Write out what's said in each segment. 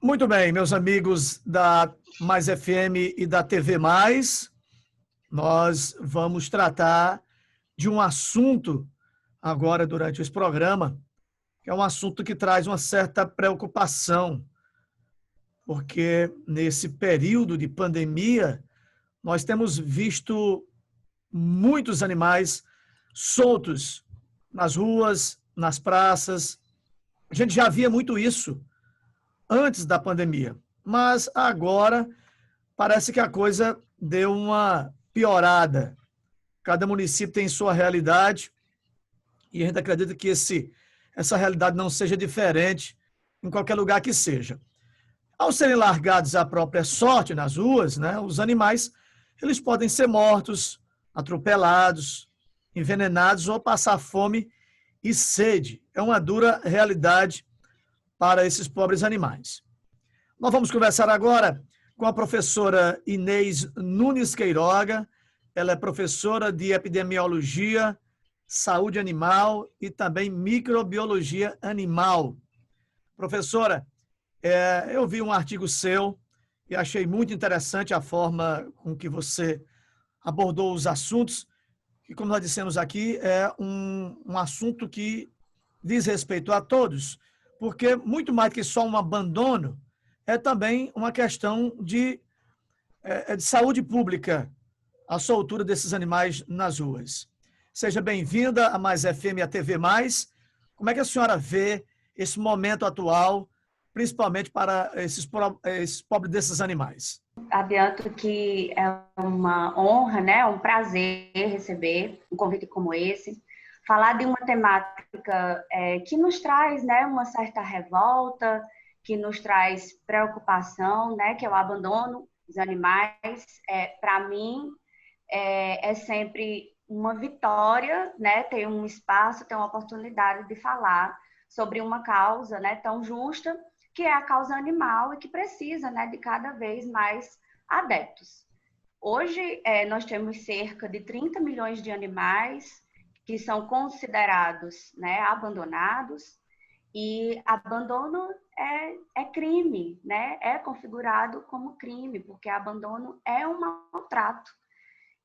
Muito bem, meus amigos da Mais FM e da TV Mais, nós vamos tratar de um assunto agora durante esse programa, que é um assunto que traz uma certa preocupação, porque nesse período de pandemia nós temos visto muitos animais soltos nas ruas, nas praças. A gente já via muito isso antes da pandemia, mas agora parece que a coisa deu uma piorada. Cada município tem sua realidade e a gente acredita que essa realidade não seja diferente em qualquer lugar que seja. Ao serem largados à própria sorte nas ruas, né, os animais eles podem ser mortos, atropelados, envenenados ou passar fome e sede. É uma dura realidade para esses pobres animais. Nós vamos conversar agora com a professora Inês Nunes Queiroga. Ela é professora de epidemiologia, saúde animal e também microbiologia animal. Professora, eu vi um artigo seu e achei muito interessante a forma com que você abordou os assuntos, que, como nós dissemos aqui, é um assunto que diz respeito a todos, porque muito mais que só um abandono, é também uma questão de saúde pública, a soltura desses animais nas ruas. Seja bem-vinda a Mais FM e a TV Mais. Como é que a senhora vê esse momento atual, principalmente para esses pobres desses animais? Adianto que é uma honra, né, um prazer receber um convite como esse, falar de uma temática que nos traz, né, uma certa revolta, que nos traz preocupação, né, que é o abandono dos animais. Para mim, é sempre uma vitória, né, ter um espaço, ter uma oportunidade de falar sobre uma causa, né, tão justa, que é a causa animal e que precisa, né, de cada vez mais adeptos. Hoje, nós temos cerca de 30 milhões de animais que são considerados, né, abandonados, e abandono é crime, né? É configurado como crime, porque abandono é um maltrato.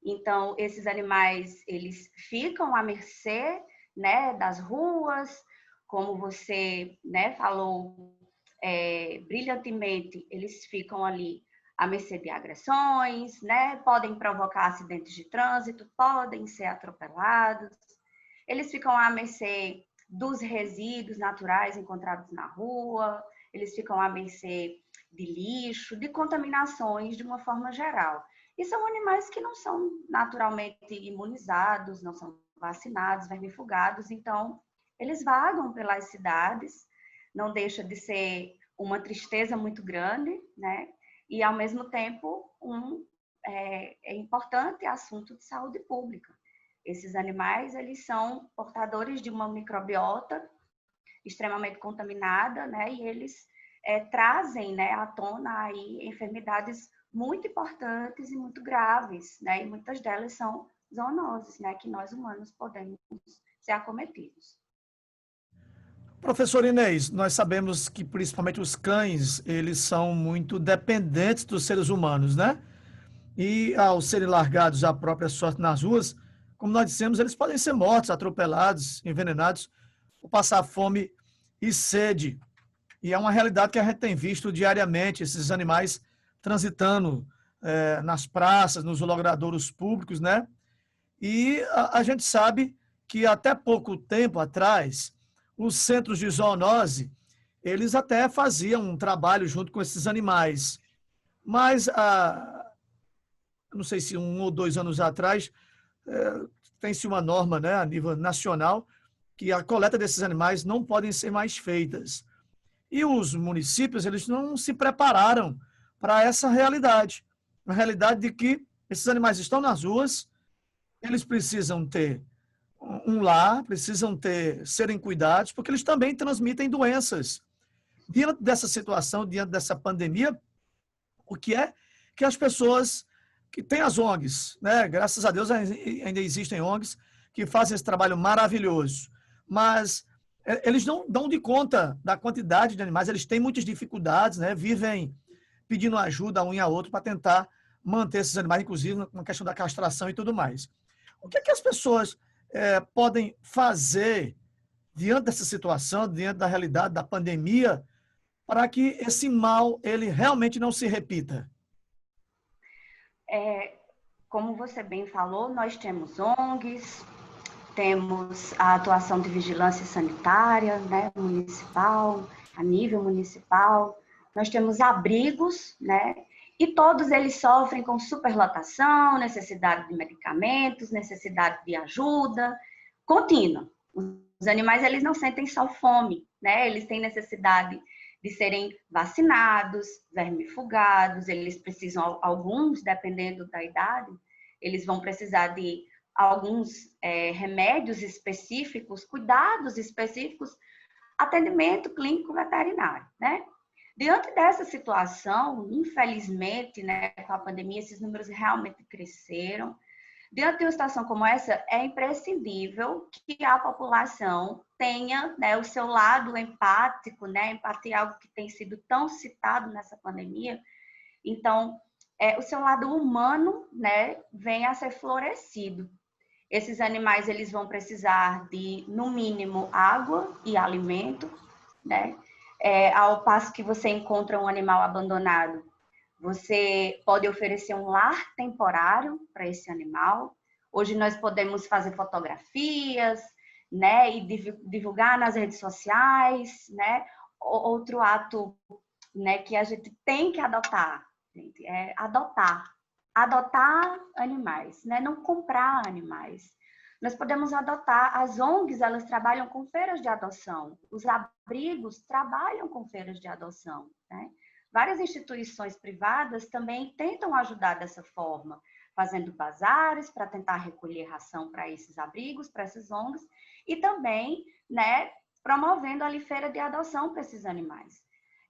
Então, esses animais, eles ficam à mercê, né, das ruas, como você, né, falou brilhantemente, eles ficam ali à mercê de agressões, né? Podem provocar acidentes de trânsito, podem ser atropelados, eles ficam à mercê dos resíduos naturais encontrados na rua, eles ficam à mercê de lixo, de contaminações de uma forma geral. E são animais que não são naturalmente imunizados, não são vacinados, vermifugados, então eles vagam pelas cidades, não deixa de ser uma tristeza muito grande, né? E, ao mesmo tempo, é importante assunto de saúde pública. Esses animais, eles são portadores de uma microbiota extremamente contaminada, né? E eles trazem, né, à tona aí enfermidades muito importantes e muito graves, né? E muitas delas são zoonoses, né? Que nós humanos podemos ser acometidos. Professor Inês, nós sabemos que principalmente os cães, eles são muito dependentes dos seres humanos, né? E ao serem largados à própria sorte nas ruas, como nós dissemos, eles podem ser mortos, atropelados, envenenados, ou passar fome e sede. E é uma realidade que a gente tem visto diariamente, esses animais transitando nas praças, nos logradouros públicos, né? E a gente sabe que até pouco tempo atrás, os centros de zoonose, eles até faziam um trabalho junto com esses animais. Mas, não sei se 1 ou 2 anos atrás, tem-se uma norma, né, a nível nacional, que a coleta desses animais não podem ser mais feitas. E os municípios, eles não se prepararam para essa realidade. A realidade de que esses animais estão nas ruas, eles precisam ter um lar, precisam serem cuidados, porque eles também transmitem doenças. Diante dessa situação, diante dessa pandemia, o que é que as pessoas que têm as ONGs, né? Graças a Deus ainda existem ONGs que fazem esse trabalho maravilhoso, mas eles não dão de conta da quantidade de animais, eles têm muitas dificuldades, né? Vivem pedindo ajuda a um e a outro para tentar manter esses animais, inclusive na questão da castração e tudo mais. O que é que as pessoas podem fazer diante dessa situação, diante da realidade da pandemia, para que esse mal ele realmente não se repita? Como você bem falou, nós temos ONGs, temos a atuação de vigilância sanitária, né, municipal, a nível municipal. Nós temos abrigos, né, e todos eles sofrem com superlotação, necessidade de medicamentos, necessidade de ajuda contínua. Os animais, eles não sentem só fome, né, eles têm necessidade de serem vacinados, vermifugados, eles precisam, alguns, dependendo da idade, eles vão precisar de alguns remédios específicos, cuidados específicos, atendimento clínico veterinário, né? Diante dessa situação, infelizmente, né, com a pandemia, esses números realmente cresceram. Diante de uma situação como essa, é imprescindível que a população tenha, né, o seu lado empático, né? Empatia é algo que tem sido tão citado nessa pandemia. Então, o seu lado humano, né, venha a ser florescido. Esses animais, eles vão precisar de, no mínimo, água e alimento, né? Ao passo que você encontra um animal abandonado, você pode oferecer um lar temporário para esse animal. Hoje nós podemos fazer fotografias, né, e divulgar nas redes sociais, né? Outro ato, né, que a gente tem que adotar, gente, é adotar animais, né? Não comprar animais. Nós podemos adotar, as ONGs, elas trabalham com feiras de adoção, os abrigos trabalham com feiras de adoção, né? Várias instituições privadas também tentam ajudar dessa forma, fazendo bazares para tentar recolher ração para esses abrigos, para essas ONGs, e também, né, promovendo ali feira de adoção para esses animais.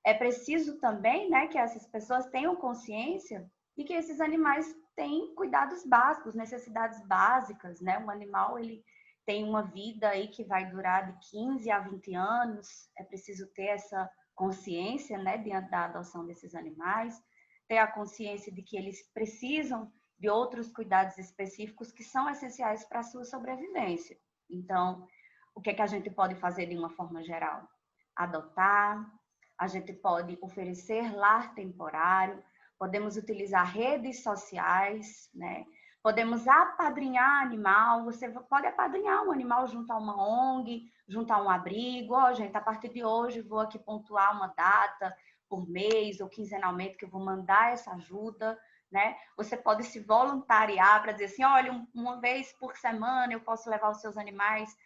É preciso também, né, que essas pessoas tenham consciência de que esses animais têm cuidados básicos, necessidades básicas, né? Um animal, ele tem uma vida aí que vai durar de 15 a 20 anos, é preciso ter essa consciência, né, diante da adoção desses animais, ter a consciência de que eles precisam de outros cuidados específicos que são essenciais para a sua sobrevivência. Então, o que é que a gente pode fazer de uma forma geral? Adotar, a gente pode oferecer lar temporário, podemos utilizar redes sociais, né? Podemos apadrinhar animal, você pode apadrinhar um animal junto a uma ONG, junto a um abrigo. Ó, gente, a partir de hoje vou aqui pontuar uma data por mês ou quinzenalmente que eu vou mandar essa ajuda, né? Você pode se voluntariar para dizer assim, olha, uma vez por semana eu posso levar os seus animais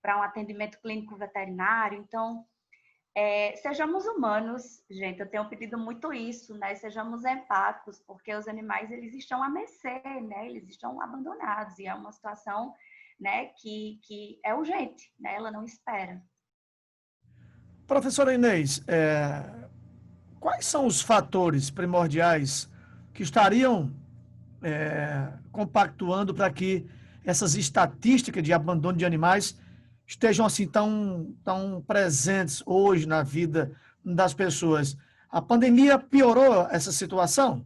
para um atendimento clínico veterinário. Então, sejamos humanos, gente, eu tenho pedido muito isso, né? Sejamos empáticos, porque os animais, eles estão a mercê, né? Eles estão abandonados e é uma situação, né, que é urgente, né? Ela não espera. Professora Inês, quais são os fatores primordiais que estariam compactuando para que essas estatísticas de abandono de animais estejam assim tão presentes hoje na vida das pessoas? A pandemia piorou essa situação?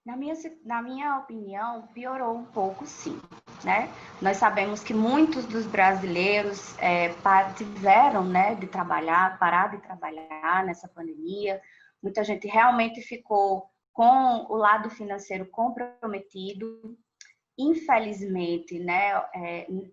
Na minha opinião, piorou um pouco, sim, né? Nós sabemos que muitos dos brasileiros tiveram, né, de parar de trabalhar nessa pandemia. Muita gente realmente ficou com o lado financeiro comprometido. Infelizmente, né,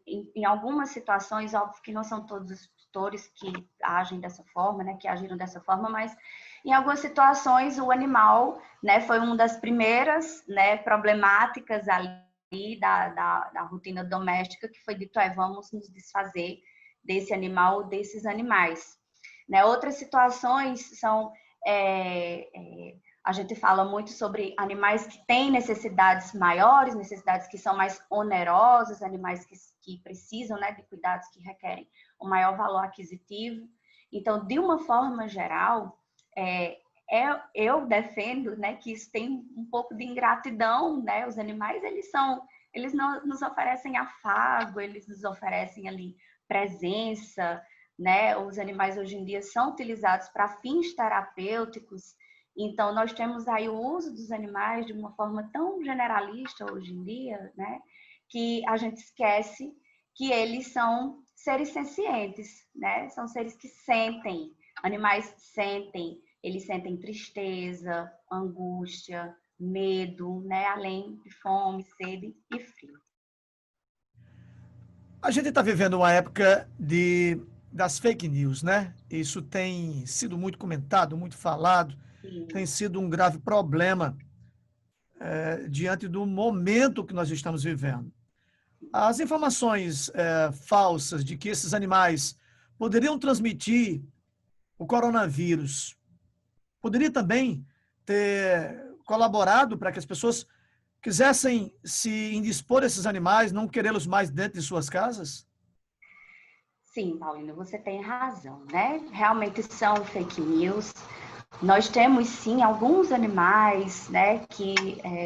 em algumas situações, óbvio que não são todos os tutores que agem dessa forma, né, que agiram dessa forma, mas em algumas situações o animal, né, foi uma das primeiras, né, problemáticas ali da rotina doméstica, que foi dito, vamos nos desfazer desse animal ou desses animais. Né? Outras situações são a gente fala muito sobre animais que têm necessidades maiores, necessidades que são mais onerosas, animais que precisam, né, de cuidados que requerem um maior valor aquisitivo. Então, de uma forma geral, eu defendo, né, que isso tem um pouco de ingratidão, né? Os animais, eles não nos oferecem afago, eles nos oferecem ali presença, né? Os animais hoje em dia são utilizados para fins terapêuticos. Então, nós temos aí o uso dos animais de uma forma tão generalista hoje em dia, né? Que a gente esquece que eles são seres sencientes, né? São seres que sentem, animais sentem, eles sentem tristeza, angústia, medo, né? Além de fome, sede e frio. A gente está vivendo uma época das fake news, né? Isso tem sido muito comentado, muito falado, tem Sim. sido um grave problema diante do momento que nós estamos vivendo. As informações falsas de que esses animais poderiam transmitir o coronavírus, poderia também ter colaborado para que as pessoas quisessem se indispor a esses animais, não querê-los mais dentro de suas casas? Sim, Paulino, você tem razão, né? Realmente são fake news. Nós temos, sim, alguns animais, né, que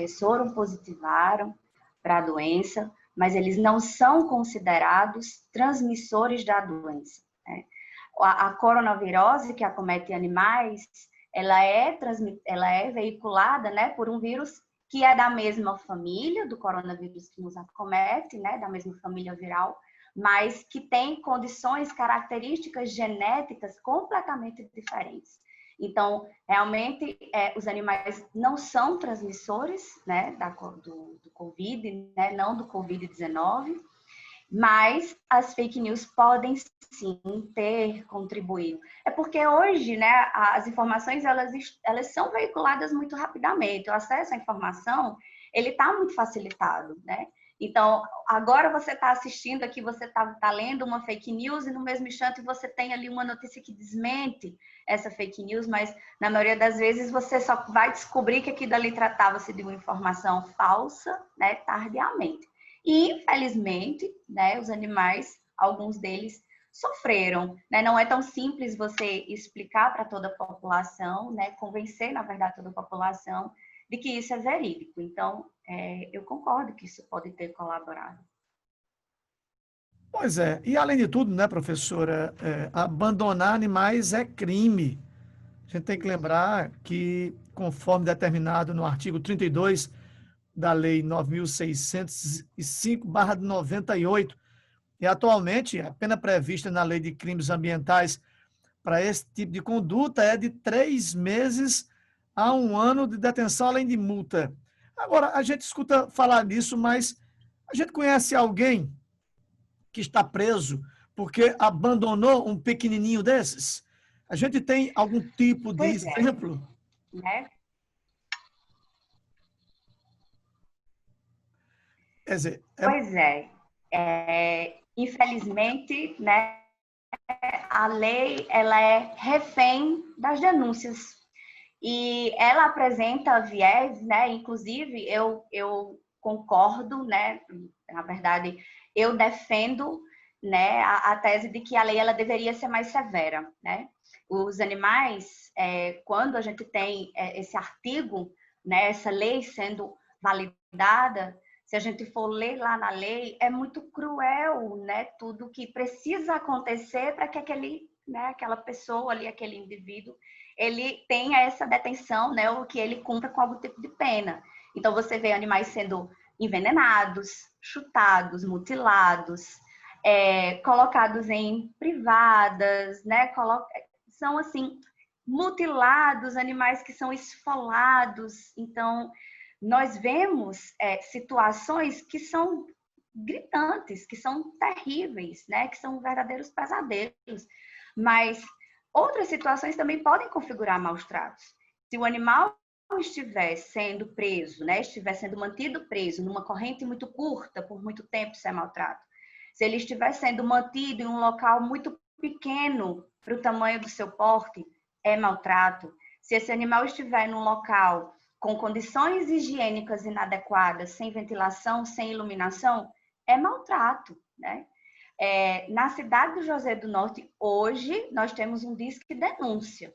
soram positivaram para a doença, mas eles não são considerados transmissores da doença, né? A coronavirose que acomete animais, ela é veiculada, né, por um vírus que é da mesma família do coronavírus que nos acomete, né, da mesma família viral, mas que tem condições, características genéticas completamente diferentes. Então, realmente, os animais não são transmissores, né, do Covid, né, não do Covid-19, mas as fake news podem sim ter contribuído. É porque hoje, né, as informações elas são veiculadas muito rapidamente. O acesso à informação ele está muito facilitado, né? Então, agora você está assistindo aqui, você está lendo uma fake news e no mesmo instante você tem ali uma notícia que desmente essa fake news, mas na maioria das vezes você só vai descobrir que aquilo ali tratava-se de uma informação falsa, né, tardiamente. E, infelizmente, né, os animais, alguns deles, sofreram. Né? Não é tão simples você explicar para toda a população, né, convencer, na verdade, toda a população de que isso é verídico. Então, eu concordo que isso pode ter colaborado. Pois é, e além de tudo, né, professora, abandonar animais é crime. A gente tem que lembrar que, conforme determinado no artigo 32 da Lei 9.605/98, e atualmente a pena prevista na Lei de Crimes Ambientais para esse tipo de conduta é de 3 meses a 1 ano de detenção, além de multa. Agora, a gente escuta falar nisso, mas a gente conhece alguém que está preso porque abandonou um pequenininho desses? A gente tem algum tipo de Pois é, exemplo? né? Quer dizer, Pois é. Infelizmente, né, a lei ela é refém das denúncias. E ela apresenta viés, né? Inclusive, eu concordo, né? Na verdade, eu defendo, né, a tese de que a lei ela deveria ser mais severa, né? Os animais, quando a gente tem esse artigo, né, essa lei sendo validada, se a gente for ler lá na lei, é muito cruel, né? Tudo que precisa acontecer para que aquela pessoa ali, aquele indivíduo, ele tenha essa detenção, né? Ou que ele cumpra com algum tipo de pena. Então você vê animais sendo envenenados, chutados, mutilados, colocados em privadas, né? São assim mutilados, animais que são esfolados. Então nós vemos situações que são gritantes, que são terríveis, né? Que são verdadeiros pesadelos. Mas outras situações também podem configurar maus tratos. Se o animal estiver sendo preso, né? Estiver sendo mantido preso numa corrente muito curta, por muito tempo, isso é maltrato. Se ele estiver sendo mantido em um local muito pequeno para o tamanho do seu porte, é maltrato. Se esse animal estiver num local com condições higiênicas inadequadas, sem ventilação, sem iluminação, é maltrato, né? Na cidade do Juazeiro do Norte, hoje, nós temos um disque denúncia.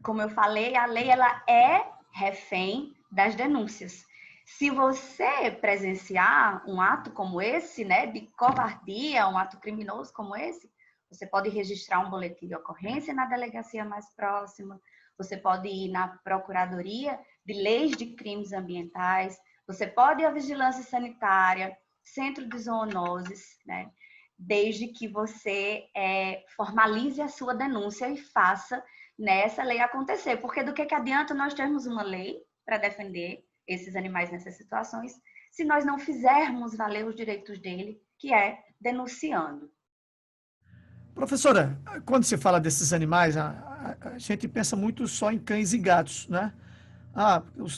Como eu falei, a lei ela é refém das denúncias. Se você presenciar um ato como esse, né, de covardia, um ato criminoso como esse, você pode registrar um boletim de ocorrência na delegacia mais próxima, você pode ir na Procuradoria de Leis de Crimes Ambientais, você pode ir à Vigilância Sanitária, Centro de Zoonoses, né? Desde que você formalize a sua denúncia e faça, né, essa lei acontecer. Porque do que adianta nós termos uma lei para defender esses animais nessas situações se nós não fizermos valer os direitos dele, que é denunciando? Professora, quando se fala desses animais, a gente pensa muito só em cães e gatos, né?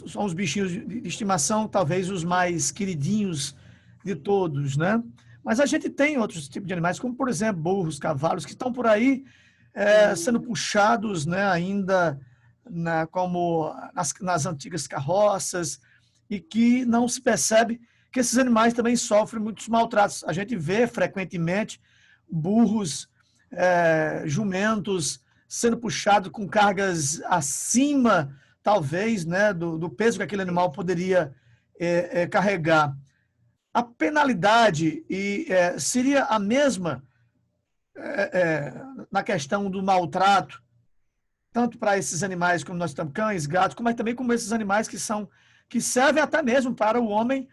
São os bichinhos de estimação, talvez os mais queridinhos de todos, né? Mas a gente tem outros tipos de animais, como, por exemplo, burros, cavalos, que estão por aí sendo puxados, né, ainda como nas antigas carroças, e que não se percebe que esses animais também sofrem muitos maltratos. A gente vê frequentemente burros, jumentos sendo puxados com cargas acima, talvez, né, do peso que aquele animal poderia carregar. A penalidade seria a mesma na questão do maltrato, tanto para esses animais como nós temos cães, gatos, mas também como esses animais que servem até mesmo para o homem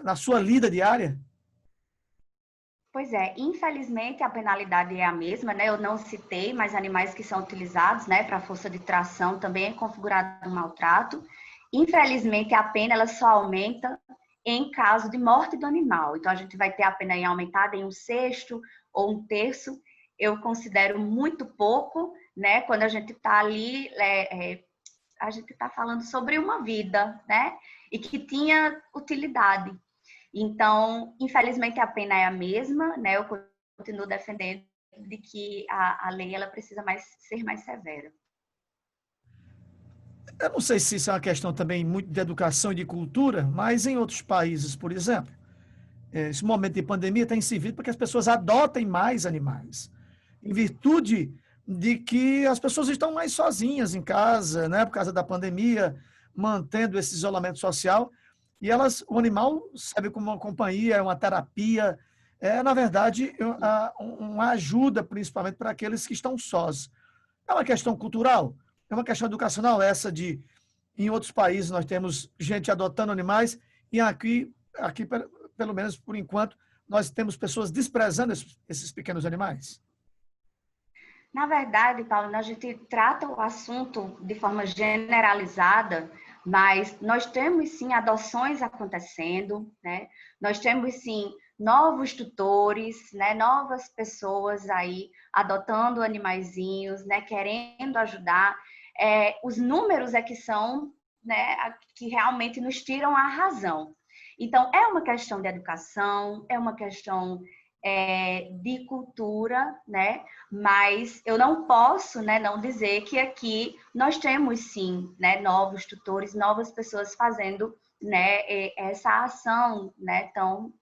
na sua lida diária. Pois é, infelizmente a penalidade é a mesma, né? Eu não citei, mas animais que são utilizados, né, para força de tração também é configurado um maltrato. Infelizmente a pena ela só aumenta em caso de morte do animal. Então a gente vai ter a pena aí aumentada em 1/6 ou 1/3. Eu considero muito pouco, né? Quando a gente está ali, a gente está falando sobre uma vida, né? E que tinha utilidade. Então, infelizmente, a pena é a mesma, né? Eu continuo defendendo de que a lei ela precisa ser mais severa. Eu não sei se isso é uma questão também muito de educação e de cultura, mas em outros países, por exemplo, esse momento de pandemia tem servido para que as pessoas adotem mais animais, em virtude de que as pessoas estão mais sozinhas em casa, né, por causa da pandemia, mantendo esse isolamento social, e o animal serve como uma companhia, uma terapia, na verdade, uma ajuda, principalmente para aqueles que estão sós. É uma questão cultural, é uma questão educacional essa em outros países nós temos gente adotando animais e aqui pelo menos por enquanto, nós temos pessoas desprezando esses pequenos animais. Na verdade, Paulo, a gente trata o assunto de forma generalizada, mas nós temos sim adoções acontecendo, né? Nós temos sim novos tutores, né? Novas pessoas aí adotando animaizinhos, né? Querendo ajudar. Os números é que são, né? Que realmente nos tiram a razão. Então, é uma questão de educação, é uma questão de cultura, né? Mas eu não posso, né, não dizer que aqui nós temos sim, né, novos tutores, novas pessoas fazendo, né, essa ação, né, tão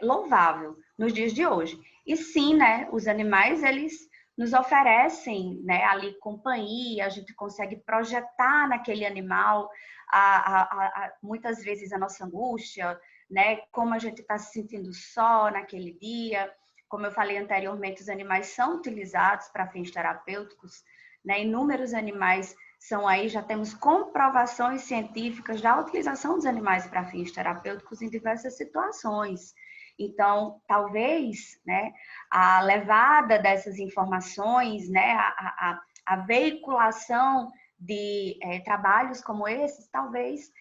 louvável nos dias de hoje. E sim, né, os animais eles nos oferecem, né, ali companhia, a gente consegue projetar naquele animal muitas vezes a nossa angústia, né? Como a gente está se sentindo só naquele dia. Como eu falei anteriormente, os animais são utilizados para fins terapêuticos, né? Inúmeros animais são aí, já temos comprovações científicas da utilização dos animais para fins terapêuticos em diversas situações. Então, talvez, né, a levada dessas informações, né, a veiculação de trabalhos como esses, talvez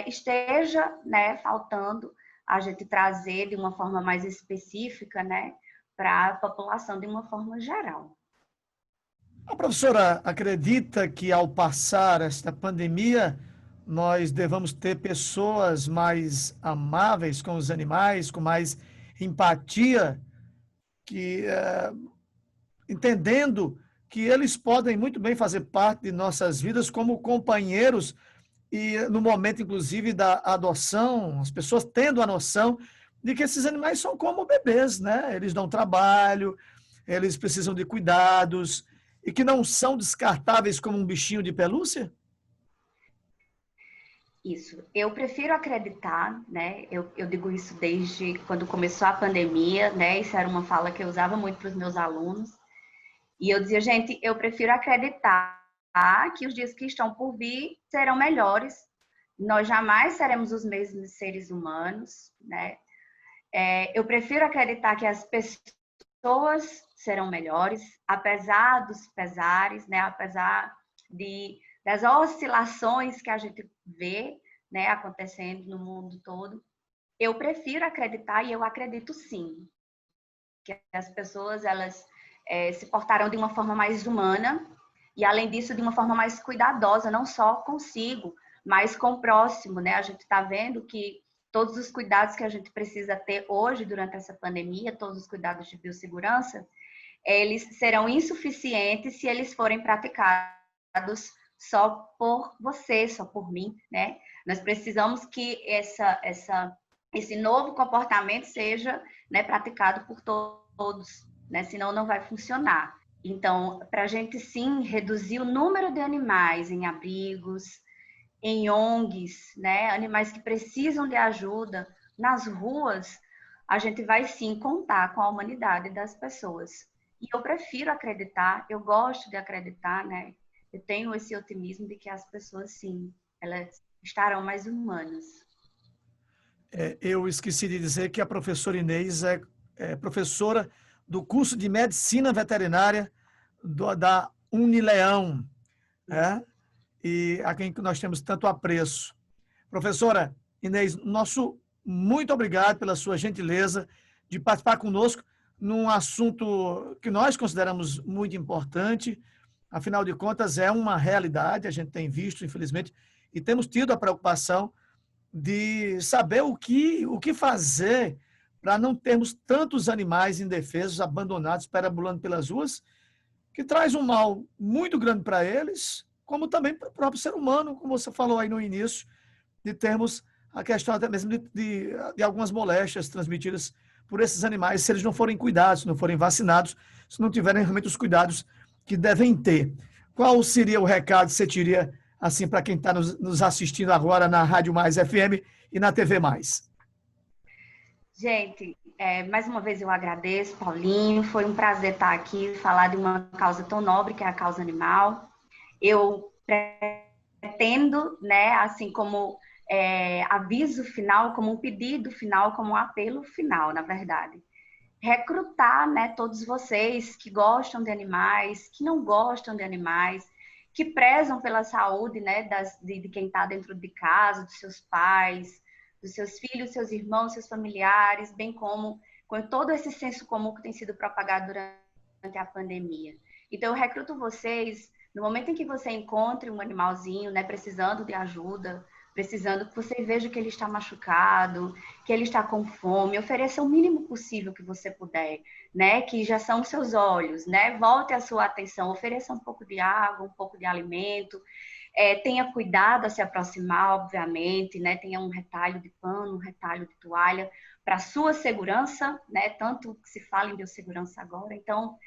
esteja, né, faltando a gente trazer de uma forma mais específica, né, para a população de uma forma geral. A professora acredita que ao passar esta pandemia, nós devamos ter pessoas mais amáveis com os animais, com mais empatia, que entendendo que eles podem muito bem fazer parte de nossas vidas como companheiros e no momento, inclusive, da adoção, as pessoas tendo a noção de que esses animais são como bebês, né? Eles dão trabalho, eles precisam de cuidados e que não são descartáveis como um bichinho de pelúcia? Isso. Eu prefiro acreditar, né? Eu digo isso desde quando começou a pandemia, né? Isso era uma fala que eu usava muito para os meus alunos. E eu dizia, gente, eu prefiro acreditar que os dias que estão por vir serão melhores. Nós jamais seremos os mesmos seres humanos, né? Eu prefiro acreditar que as pessoas serão melhores, apesar dos pesares, né? Apesar das oscilações que a gente vê, né, acontecendo no mundo todo. Eu prefiro acreditar, e eu acredito sim, que as pessoas elas se portaram de uma forma mais humana e, além disso, de uma forma mais cuidadosa, não só consigo, mas com o próximo, né? A gente está vendo que todos os cuidados que a gente precisa ter hoje durante essa pandemia, todos os cuidados de biossegurança, eles serão insuficientes se eles forem praticados só por você, só por mim, né? Nós precisamos que esse novo comportamento seja, né, praticado por todos, né? Senão não vai funcionar. Então, para a gente sim reduzir o número de animais em abrigos, em ONGs, né? Animais que precisam de ajuda nas ruas, a gente vai sim contar com a humanidade das pessoas. E eu prefiro acreditar, eu gosto de acreditar, né? Eu tenho esse otimismo de que as pessoas, sim, elas estarão mais humanas. Eu esqueci de dizer que a professora Inês é professora do curso de Medicina Veterinária da Unileão, né? E a quem nós temos tanto apreço. Professora Inês, nosso muito obrigado pela sua gentileza de participar conosco num assunto que nós consideramos muito importante. Afinal de contas, é uma realidade, a gente tem visto, infelizmente, e temos tido a preocupação de saber o que fazer para não termos tantos animais indefesos, abandonados, perambulando pelas ruas, que traz um mal muito grande para eles, como também para o próprio ser humano, como você falou aí no início, de termos a questão até mesmo de algumas moléstias transmitidas por esses animais, se eles não forem cuidados, se não forem vacinados, se não tiverem realmente os cuidados que devem ter. Qual seria o recado que você teria assim para quem está nos assistindo agora na Rádio Mais FM e na TV Mais? Gente, mais uma vez eu agradeço, Paulinho. Foi um prazer estar aqui, falar de uma causa tão nobre que é a causa animal. Eu pretendo, né, assim como aviso final, como um pedido final, como um apelo final, na verdade. Recrutar, né, todos vocês que gostam de animais, que não gostam de animais, que prezam pela saúde, né, de quem está dentro de casa, dos seus pais, dos seus filhos, seus irmãos, seus familiares, bem como com todo esse senso comum que tem sido propagado durante a pandemia. Então, eu recruto vocês, no momento em que você encontre um animalzinho, né, precisando de ajuda, precisando que você veja que ele está machucado, que ele está com fome, ofereça o mínimo possível que você puder, né? Que já são os seus olhos, né? Volte a sua atenção, ofereça um pouco de água, um pouco de alimento, tenha cuidado a se aproximar, obviamente, né? Tenha um retalho de pano, um retalho de toalha para sua segurança, né? Tanto que se fala em biossegurança agora, então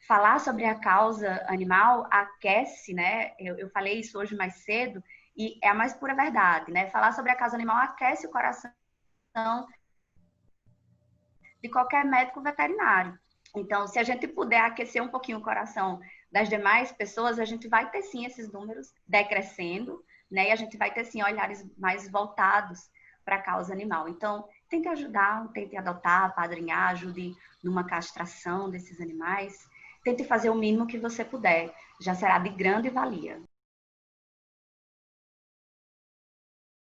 falar sobre a causa animal aquece, né? Eu falei isso hoje mais cedo. E é a mais pura verdade, né? Falar sobre a causa animal aquece o coração de qualquer médico veterinário. Então, se a gente puder aquecer um pouquinho o coração das demais pessoas, a gente vai ter sim esses números decrescendo, né? E a gente vai ter sim olhares mais voltados para a causa animal. Então, tente ajudar, tente adotar, apadrinhar, ajude numa castração desses animais. Tente fazer o mínimo que você puder. Já será de grande valia.